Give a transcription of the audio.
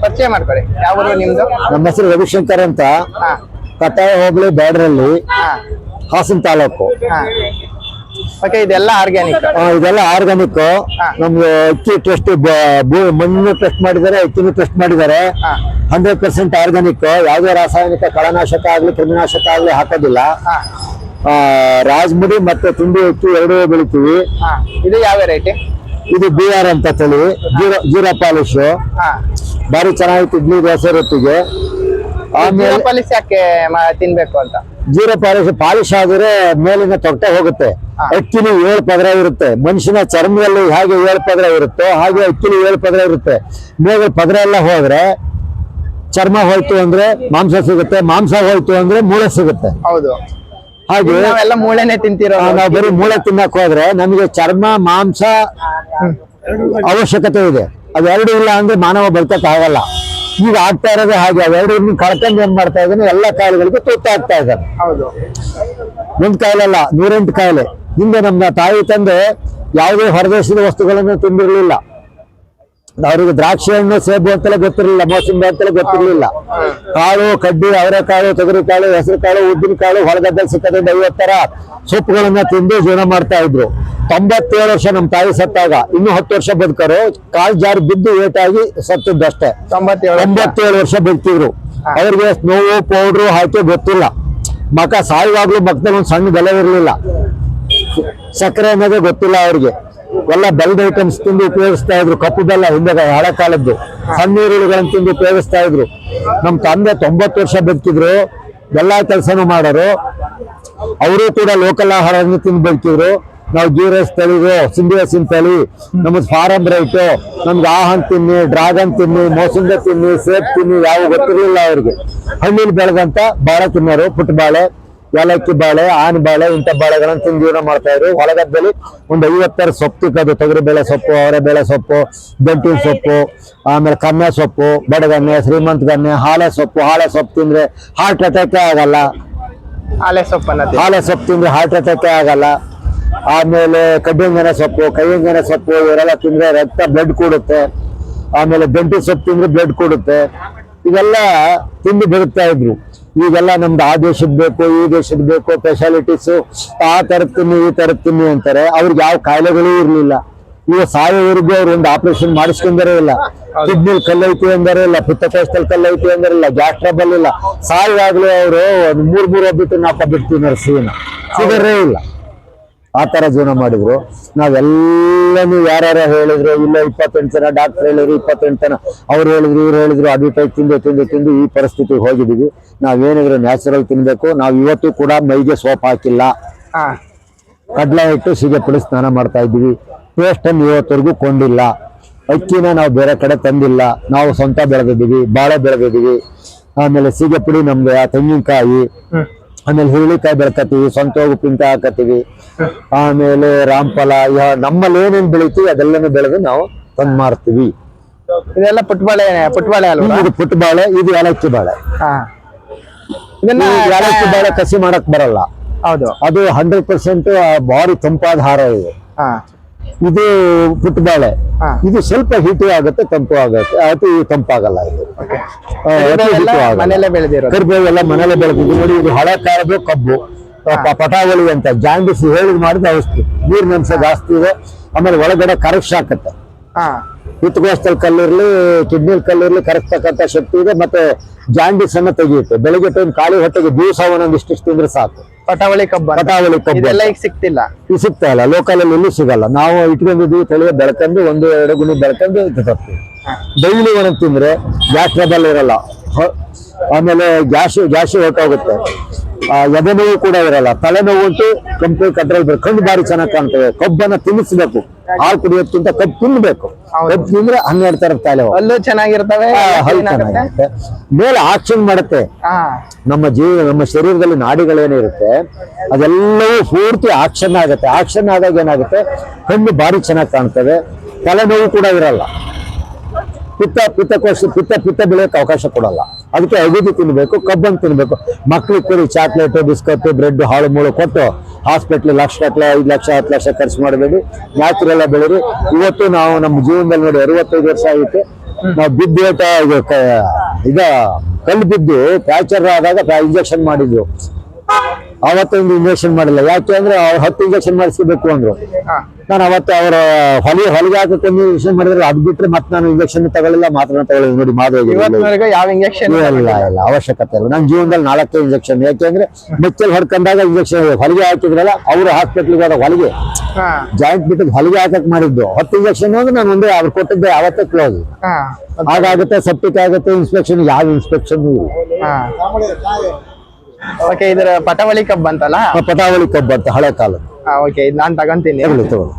ಪರಿಚಯ ಮಾಡ್ಕೊಳ್ಳಿ. ಯಾವ ಊರು ನಿಮ್ದು? ನಮ್ಮ ಹೆಸರು ರವಿಶಂಕರ್ ಅಂತ, ಕಟ್ಟಾಯ ಹೋಬಳಿ ಬ್ಯಾಡ್ರಲ್ಲಿ, ಹಾಸನ ತಾಲೂಕು. ಓಕೆ, ಇದೆಲ್ಲ ಆರ್ಗ್ಯಾನಿಕ್? ಇದೆಲ್ಲ ಆರ್ಗಾನಿಕ್. ನಮ್ಗೆ ಅಕ್ಕಿ ಟೆಸ್ಟ್, ಮಣ್ಣು ಟೆಸ್ಟ್ ಮಾಡಿದ್ದಾರೆ, ಅಕ್ಕಿನೂ ಟೆಸ್ಟ್ ಮಾಡಿದ್ದಾರೆ. 100% ಆರ್ಗಾನಿಕ್. ಯಾವುದೇ ರಾಸಾಯನಿಕ ಕಳೆನಾಶಕ ಆಗ್ಲಿ ಕ್ರಿಮಿನಾಶಕ ಆಗ್ಲಿ ಹಾಕೋದಿಲ್ಲ. ರಾಜಮುಡಿ ಮತ್ತೆ ತುಂಡಿ ಅಕ್ಕಿ ಎರಡೂ ಬೆಳಿತೀವಿ. ಇದು ಯಾವ ವೆರೈಟಿ? ಇದು BR ಅಂತ ತಳಿ, ಜೀರಾ ಪಾಲಿಶ್. ಬಾರಿ ಚೆನ್ನಾಗಿತ್ತು ಇಡ್ಲಿ ದೋಸೆ ರೊಟ್ಟಿಗೆ. ಆಮೇಲೆ ಪಾಲಿಶ್ ಯಾಕೆ ತಿನ್ಬೇಕು ಅಂತ? ಜೀರಾ ಪಾಲಿಶ್ ಆದ್ರೆ ಮೇಲಿನ ತೊಟ್ಟೆ ಹೋಗುತ್ತೆ. ಅಕ್ಕಿನ 7 ಪದರ ಇರುತ್ತೆ. ಮನುಷ್ಯನ ಚರ್ಮದಲ್ಲಿ ಹಾಗೆ 7 ಪದರ ಇರುತ್ತೋ ಹಾಗೆ ಅಕ್ಕಿಲಿ 7 ಪದರ ಇರುತ್ತೆ. ಮೇಲೆ ಪದರ ಎಲ್ಲ ಹೋದ್ರೆ ಚರ್ಮ ಹೋಯ್ತು ಅಂದ್ರೆ ಮಾಂಸ ಸಿಗುತ್ತೆ, ಮಾಂಸ ಹೋಯ್ತು ಅಂದ್ರೆ ಮೂಳೆ ಸಿಗುತ್ತೆ. ಹೌದು, ಹಾಗೆ ನಾವೆಲ್ಲ ಮೂಳೆನೆ ತಿಂತಿರೋ. ನಾವು ಬರೀ ಮೂಳೆ ತಿನ್ನಕ್ ಹೋದ್ರೆ ನಮಗೆ ಚರ್ಮ ಮಾಂಸ ಅವಶ್ಯಕತೆ ಇದೆ. ಅವೆರಡು ಇಲ್ಲ ಅಂದ್ರೆ ಮಾನವ ಬದುಕಕ್ಕೆ ಆಗಲ್ಲ. ಈಗ ಆಗ್ತಾ ಇರೋದೇ ಹಾಗೆ. ಅವೆರಡನ್ನು ಕಳ್ಕೊಂಡು ಏನ್ ಮಾಡ್ತಾ ಇದ್ದಾನೆ, ಎಲ್ಲ ಕಾಯಿಲೆಗಳಿಗೂ ತುತ್ತ ಆಗ್ತಾ ಇದ್ದಾನೆ. ಹೌದು, ಒಂದ್ ಕಾಯಿಲೆ ಅಲ್ಲ, 108 ಕಾಯಿಲೆ. ಹಿಂದೆ ನಮ್ಮ ತಾಯಿ ತಂದೆ ಯಾವುದೇ ಹೊರದೇಶದ ವಸ್ತುಗಳನ್ನು ತಿಂದಿರ್ಲಿಲ್ಲ. ಅವ್ರಿಗೆ ದ್ರಾಕ್ಷಿ ಹಣ್ಣು, ಸೇಬು ಅಂತೆಲ್ಲ ಗೊತ್ತಿರಲಿಲ್ಲ, ಮೋಸಂಬಿ ಅಂತೆಲ್ಲ ಗೊತ್ತಿರ್ಲಿಲ್ಲ. ಕಾಳು, ಕಡ್ಡಿ, ಅವರೆಕಾಳು, ತೊಗರಿಕಾಳು, ಹೆಸರು ಕಾಳು, ಉದ್ದಿನ ಕಾಳು, ಹೊರಗದ್ದಲ್ಲಿ ಸಿಕ್ಕದಿಂದ 50 ತರ ಸೊಪ್ಪುಗಳನ್ನ ತಿಂದು ಜೀವನ ಮಾಡ್ತಾ ಇದ್ರು. 97 ವರ್ಷ ನಮ್ಮ ತಾಯಿ ಸತ್ತಾಗ. ಇನ್ನು 10 ವರ್ಷ ಬದುಕರು. ಕಾಲ್ ಜಾರಿ ಬಿದ್ದು ಏಟಾಗಿ ಸತ್ತಿದ್ದಷ್ಟೇ. 97 ವರ್ಷ ಬದುಕಿದ್ರು. ಅವ್ರಿಗೆ ನೋವು ಪೌಡ್ರು ಹಾಕಿ ಗೊತ್ತಿಲ್ಲ. ಮಕ ಸಾಯುವಾಗ್ಲೂ ಮಕ್ಕದಲ್ಲಿ ಒಂದು ಸಣ್ಣ ಬೆಲೆ ಇರಲಿಲ್ಲ. ಸಕ್ಕರೆ ಅನ್ನೋದೇ ಗೊತ್ತಿಲ್ಲ ಅವ್ರಿಗೆ. ಎಲ್ಲ ಬೆಲ್ಲದ ಐಟಮ್ಸ್ ತಿಂದು ಉಪಯೋಗಿಸ್ತಾ ಇದ್ರು. ಕಪ್ಪು ಬೆಲ್ಲ ಹಿಂದೆ ಹಳೆ ಕಾಲದ್ದು. ಸಣ್ಣ ಈರುಳ್ಳಿಗಳನ್ನು ತಿಂದು ಉಪಯೋಗಿಸ್ತಾ ಇದ್ರು. ನಮ್ಮ ತಂದೆ 90 ವರ್ಷ ಬದುಕಿದ್ರು. ಎಲ್ಲಾ ಕೆಲಸನೂ ಮಾಡೋರು. ಅವರು ಕೂಡ ಲೋಕಲ್ ಆಹಾರವನ್ನು ತಿಂದು ಬದುಕಿದ್ರು. ನಾವು ಗೀ ರೈಸ್ ತಳಿದು, ಸಿಂಧಿ ಹಸಿನ ತಳಿ, ನಮ್ಮದು ಫಾರಂ ರೈಟು, ನಮ್ಗೆ ಆ ಹಣ್ಣು ತಿನ್ನಿ, ಡ್ರಾಗನ್ ತಿನ್ನಿ, ಮೋಸಂಬಿ ತಿನ್ನಿ, ಸೇಬ್ ತಿನ್ನಿ ಯಾವ ಗೊತ್ತಿರಲಿಲ್ಲ ಅವ್ರಿಗೆ. ಹಣ್ಣಿನ ಬೆಳೆದಂತ ಬಾಳೆ ತಿನ್ನೋರು. ಪುಟ್ಟ ಬಾಳೆ, ಏಲಕ್ಕಿ ಬಾಳೆ, ಆನೆ ಬಾಳೆ, ಇಂಥ ಬಾಳೆಗಳನ್ನು ತಿಂದು ಜೀವನ ಮಾಡ್ತಾ ಇದ್ರು. ಹೊಲಗದ್ದಲ್ಲಿ ಒಂದು 50 ಸೊಪ್ಪು ತಿಕ್ಕೋದು. ತೊಗರಿಬೇಳೆ ಸೊಪ್ಪು, ಅವರೆಬೇಳೆ ಸೊಪ್ಪು, ದಂಟಿನ ಸೊಪ್ಪು, ಆಮೇಲೆ ಕನ್ನೆ ಸೊಪ್ಪು, ಬಡಗನ್ನೆ, ಶ್ರೀಮಂತ ಗನ್ನೆ, ಹಾಲೆ ಸೊಪ್ಪು ತಿಂದ್ರೆ ಹಾರ್ಟ್ ಅಟ್ಯಾಕ್ ಆಗಲ್ಲ. ಹಾಲೆ ಸೊಪ್ಪು ತಿಂದ್ರೆ ಹಾರ್ಟ್ ಅಟ್ಯಾಕ್ ಆಗಲ್ಲ. ಆಮೇಲೆ ಕಡ್ಡಿಂಗನ ಸೊಪ್ಪು, ಕೈಯಂಗನ ಸೊಪ್ಪು ಇವರೆಲ್ಲ ತಿಂದ್ರೆ ರಕ್ತ ಬ್ಲಡ್ ಕೂಡುತ್ತೆ. ಆಮೇಲೆ ದಂಟಿ ಸೊಪ್ಪು ತಿಂದ್ರೆ ಬ್ಲಡ್ ಕೂಡುತ್ತೆ. ಇವೆಲ್ಲ ತಿಂದು ಬದುಕ್ತಾ ಇದ್ರು. ಈಗೆಲ್ಲ ನಮ್ದು ಆ ದೇಶದ ಬೇಕು, ಈ ದೇಶದ ಬೇಕು, ಸ್ಪೆಷಾಲಿಟೀಸ್, ಆ ಥರದ್ ತಿನ್ನಿ ಈ ಥರದ್ ತಿನ್ನಿ ಅಂತಾರೆ. ಅವ್ರಿಗೆ ಯಾವ ಕಾಯಿಲೆಗಳೂ ಇರ್ಲಿಲ್ಲ. ಈಗ ಸಾಯೋವರೆಗೂ ಅವ್ರು ಒಂದು ಆಪರೇಷನ್ ಮಾಡಿಸ್ಕೊಂಡರೇ ಇಲ್ಲ. ಕಿಡ್ನಿಲ್ ಕಲ್ಲೈತಿ ಅಂದರೆ ಇಲ್ಲ, ಪಿತ್ತಕೋಶದಲ್ಲಿ ಕಲ್ಲೈತಿ ಅಂದರೆ ಇಲ್ಲ, ಗ್ಯಾಸ್ ಟ್ರಬಲ್ ಇಲ್ಲ. ಸಾಯುವಾಗ್ಲೂ ಅವರು 3 ಒಬ್ಬಿಟ್ಟು 4 ಬಿಟ್ಟು ನರ್ಸೀನ ಸಿಗರೇ ಇಲ್ಲ. ಆ ತರ ಜೀವನ ಮಾಡಿದ್ರು. ನಾವೆಲ್ಲನೂ ಯಾರ್ಯಾರ ಹೇಳಿದ್ರು, ಇಲ್ಲ 28 ಜನ ಡಾಕ್ಟರ್ ಹೇಳಿದ್ರು, 28 ಜನ ಅವ್ರು ಹೇಳಿದ್ರು, ಇವ್ರು ಹೇಳಿದ್ರು, ಅಡ್ವರ್ಟೈಸ್ ತಿಂದು ಈ ಪರಿಸ್ಥಿತಿಗೆ ಹೋಗಿದ್ದೀವಿ. ನಾವೇನಿದ್ರು ನ್ಯಾಚುರಲ್ ತಿನ್ಬೇಕು. ನಾವು ಇವತ್ತು ಕೂಡ ಮೈಗೆ ಸೋಪ್ ಹಾಕಿಲ್ಲ. ಕಡ್ಲೆ ಇಟ್ಟು ಸೀಗೆ ಪುಡಿ ಸ್ನಾನ ಮಾಡ್ತಾ ಇದ್ದೀವಿ. ಪೇಸ್ಟ್ ಅನ್ನು ಇವತ್ತವರೆಗೂ ಕೊಂಡಿಲ್ಲ. ಅಕ್ಕಿನ ನಾವು ಬೇರೆ ಕಡೆ ತಂದಿಲ್ಲ. ನಾವು ಸ್ವಂತ ಬೆಳೆದಿದ್ದೀವಿ, ಬಾಳೆ ಬೆಳೆದಿದ್ದೀವಿ. ಆಮೇಲೆ ಸೀಗೆ ಪುಡಿ ನಮ್ಗೆ, ತೆಂಗಿನಕಾಯಿ, ಆಮೇಲೆ ಹುರುಳಿಕಾಯಿ ಬೆಳ್ಕತ್ತೀವಿ, ಸ್ವಂತ ಉಪ್ಪಿನಕಾಯಿ ಹಾಕತ್ತೀವಿ. ಆಮೇಲೆ ರಾಮಫಲ, ನಮ್ಮಲ್ಲಿ ಏನೇನ್ ಬೆಳಿತೀವಿ ಅದೆಲ್ಲನೂ ಬೆಳೆದು ನಾವು ತಂದು ಮಾರ್ತೀವಿ. ಇದೆಲ್ಲ ಪುಟ್ಬಾಳೆ ಅಲ್ವಾ? ಇದು ಪುಟ್ಬಾಳೆ, ಇದು ಏಲಕ್ಕಿ ಬಾಳೆ. ಏಲಕ್ಕಿ ಬಾಳೆ ಕಸಿ ಮಾಡಕ್ ಬರಲ್ಲ. ಹೌದು, ಅದು 100% ಭಾರಿ ತಂಪಾದ ಹಾರ ಇದು. ಇದು ಪುಟ್ಬಾಳೆ. ಇದು ಸ್ವಲ್ಪ ಹೀಟು ಆಗುತ್ತೆ, ತಂಪು ಆಗುತ್ತೆ. ಅತಿ ತಂಪಾಗಲ್ಲ. ಇದು ಕರಿಬೇವು ಎಲ್ಲ ಮನೇಲೆ ಬೆಳೆದಿದ್ದು. ನೋಡಿ, ಇದು ಹಳೆ ಕಾಲದ ಕಬ್ಬು, ಪಟಾವಳಿ ಅಂತ ಜಾಂಡಿಸ್ ಹೇಳಿದ್ ಮಾಡಿದ ಔಷಧಿ. ನೀರಿನ ಅಂಶ ಜಾಸ್ತಿ ಇದೆ. ಆಮೇಲೆ ಒಳಗಡೆ ಕರಗಿಸಿ ಹಾಕತ್ತೆ. ಪಿತ್ತಕೋಶದಲ್ಲಿ ಕಲ್ಲಿರ್ಲಿ, ಕಿಡ್ನಿಲ್ ಕಲ್ಲಿರ್ಲಿ ಕರಗಿಸ್ತಕ್ಕಂಥ ಶಕ್ತಿ ಇದೆ. ಮತ್ತೆ ಜಾಂಡಿಸ್ ಅನ್ನ ತೆಗೆಯುತ್ತೆ. ಬೆಳಿಗ್ಗೆ ಟೈಮ್ ಖಾಲಿ ಹೊಟ್ಟೆಗೆ ದಿವಸ ಒಂದೊಂದಿಷ್ಟು ತಿಂದ್ರೆ ಸಾಕು. ಪಟಾವಳಿ ಕಬ್ಬು ಈಗ ಸಿಗ್ತಿಲ್ಲ. ಈಗ ಸಿಗ್ತಾ ಇಲ್ಲ. ಲೋಕಲ್ ಅಲ್ಲಿ ಎಲ್ಲೂ ಸಿಗಲ್ಲ. ನಾವು ಇಟ್ಕೊಂಡಿದ್ದೀವಿ, ತಳಿಯ ಬೆಳ್ಕೊಂಡು 1-2 ಗುಣಿ ಬೆಳ್ಕೊಂಡು ತರ್ತೀವಿ. ಡೈಲಿ ಒಂದೊಂದು ತಿಂದ್ರೆ ಗ್ಯಾಸ್ ಟ್ರಬಲ್ ಇರಲ್ಲ. ಆಮೇಲೆ ಗ್ಯಾಸ್ ಹೊಟ್ಟೋಗುತ್ತೆ. ಎದೆ ನೋವು ಕೂಡ ಇರಲ್ಲ. ತಲೆನೋವು ಉಂಟು, ಕಂಪ್ಲೀಟ್ ಕಂಟ್ರೋಲ್ ಬೇಕು. ಕಣ್ಣು ಬಾರಿ ಚೆನ್ನಾಗಿ ಕಾಣ್ತವೆ. ಕಬ್ಬನ್ನ ತಿನ್ನಿಸ್ಬೇಕು. ಹಾಲು ಕುಡಿಯೋದ್ಕಿಂತ ಕಬ್ಬು ತಿನ್ಬೇಕು. ಕಬ್ಬು ತಿಂದ್ರೆ 12 ತರದ ಕಾಯಿಲೆ. ಅಲ್ಲೂ ಚೆನ್ನಾಗಿರ್ತವೆ, ಚೆನ್ನಾಗಿರುತ್ತೆ. ಮೇಲೆ ಆಕ್ಷನ್ ಮಾಡುತ್ತೆ. ನಮ್ಮ ಶರೀರದಲ್ಲಿ ನಾಡಿಗಳೇನಿರುತ್ತೆ ಅದೆಲ್ಲವೂ ಪೂರ್ತಿ ಆಕ್ಷನ್ ಆಗುತ್ತೆ. ಆಕ್ಷನ್ ಆದಾಗ ಏನಾಗುತ್ತೆ, ಕಣ್ಣು ಬಾರಿ ಚೆನ್ನಾಗಿ ಕಾಣ್ತವೆ. ತಲೆನೋವು ಕೂಡ ಇರಲ್ಲ. ಪಿತ್ತ ಬೆಳೆಯಕ್ಕೆ ಅವಕಾಶ ಕೊಡಲ್ಲ. ಅದಕ್ಕೆ ಅಗದಿ ತಿನ್ಬೇಕು, ಕಬ್ಬನ್ನು ತಿನ್ಬೇಕು. ಮಕ್ಳಿಗೆ ಕೊಡಿ ಚಾಕ್ಲೇಟ್, ಬಿಸ್ಕಟ್, ಬ್ರೆಡ್, ಹಾಳು ಮೂಳು ಕೊಟ್ಟು ಹಾಸ್ಪಿಟ್ಲ್ ಲಕ್ಷಗಟ್ಟಲೆ 5 ಲಕ್ಷ 10 ಲಕ್ಷ ಖರ್ಚು ಮಾಡಬೇಡಿ. ನ್ಯಾಚುರಲ್ ಬೆಳೀರಿ. ಇವತ್ತು ನಾವು ನಮ್ಮ ಜೀವನದಲ್ಲಿ ನೋಡಿ 65 ವರ್ಷ ಆಗುತ್ತೆ. ನಾವು ಬಿದ್ದು ಈಗ ಕಲ್ಲು ಬಿದ್ದು ಫ್ರಾಕ್ಚರ್ ಆದಾಗ ಇಂಜೆಕ್ಷನ್ ಮಾಡಿದ್ರು. ಅವತ್ತೊಂದು ಇಂಜೆಕ್ಷನ್ ಮಾಡಿಲ್ಲ, ಯಾಕೆ ಅಂದ್ರೆ ಅವ್ರು 10 ಇಂಜೆಕ್ಷನ್ ಮಾಡಿಸ್ಬೇಕು ಅಂದ್ರು. ನಾನು ಅವತ್ತು ಅವರ ಹೊಲಿಗೆ ಹಾಕಕ್ಕೆ ಇಂಜೆಕ್ಷನ್ ಮಾಡಿದ್ರೆ ಅದು ಬಿಟ್ರೆ ಮತ್ತೆ ನಾನು ಇಂಜೆಕ್ಷನ್ ತಗೊಳ್ಳಿಲ್ಲ, ಮಾತ್ರ ತಗೊಳ್ಳಿಲ್ಲ. ನೋಡಿ ಇವತ್ತಿನವರೆಗೂ ಯಾವ ಇಂಜೆಕ್ಷನ್ ಇಲ್ಲ ಅವಶ್ಯಕತೆ ಇಲ್ಲ. ನನ್ನ ಜೀವನದಲ್ಲಿ 4 ಇಂಜೆಕ್ಷನ್, ಯಾಕೆಂದ್ರೆ ಮೆಚ್ಚಲ್ ಹೊಡ್ಕೊಂಡಾಗ ಇಂಜೆಕ್ಷನ್ ಹೊಲಿಗೆ ಹಾಕಿದ್ರಲ್ಲ, ಅವರು ಹಾಸ್ಪಿಟ್ಲಿಗೆ ಹೋದ ಹೊಲಿಗೆ ಜಾಯಿಂಟ್ ಬಿಟ್ಟು ಹೊಲಿಗೆ ಹಾಕಕ್ ಮಾಡಿದ್ದು 10 ಇಂಜೆಕ್ಷನ್ ಅಂದ್ರೆ ನಾನು ಒಂದೇ ಅವ್ರು ಕೊಟ್ಟಿದ್ದೆ ಅವತ್ತೇ ಕ್ಲೋಸ್. ಹಾಗಾಗುತ್ತೆ, ಸೆಪ್ಟಿಕ್ ಆಗುತ್ತೆ, ಇನ್ಸ್ಪೆಕ್ಷನ್ ಯಾವ ಇನ್ಸ್ಪೆಕ್ಷನ್ ಇಲ್ಲ. ಓಕೆ, ಇದರ ಪಟಾವಳಿ ಕಬ್ಬ್ ಅಂತಲ್ಲ, ಪಟಾವಳಿ ಕಬ್ಬು ಅಂತ ಹಳೆ ಕಾಲ. ಓಕೆ, ಇದು ನಾನು ತಗೊಂತೀನಿ. ತಗೊಳ್ಳಿ.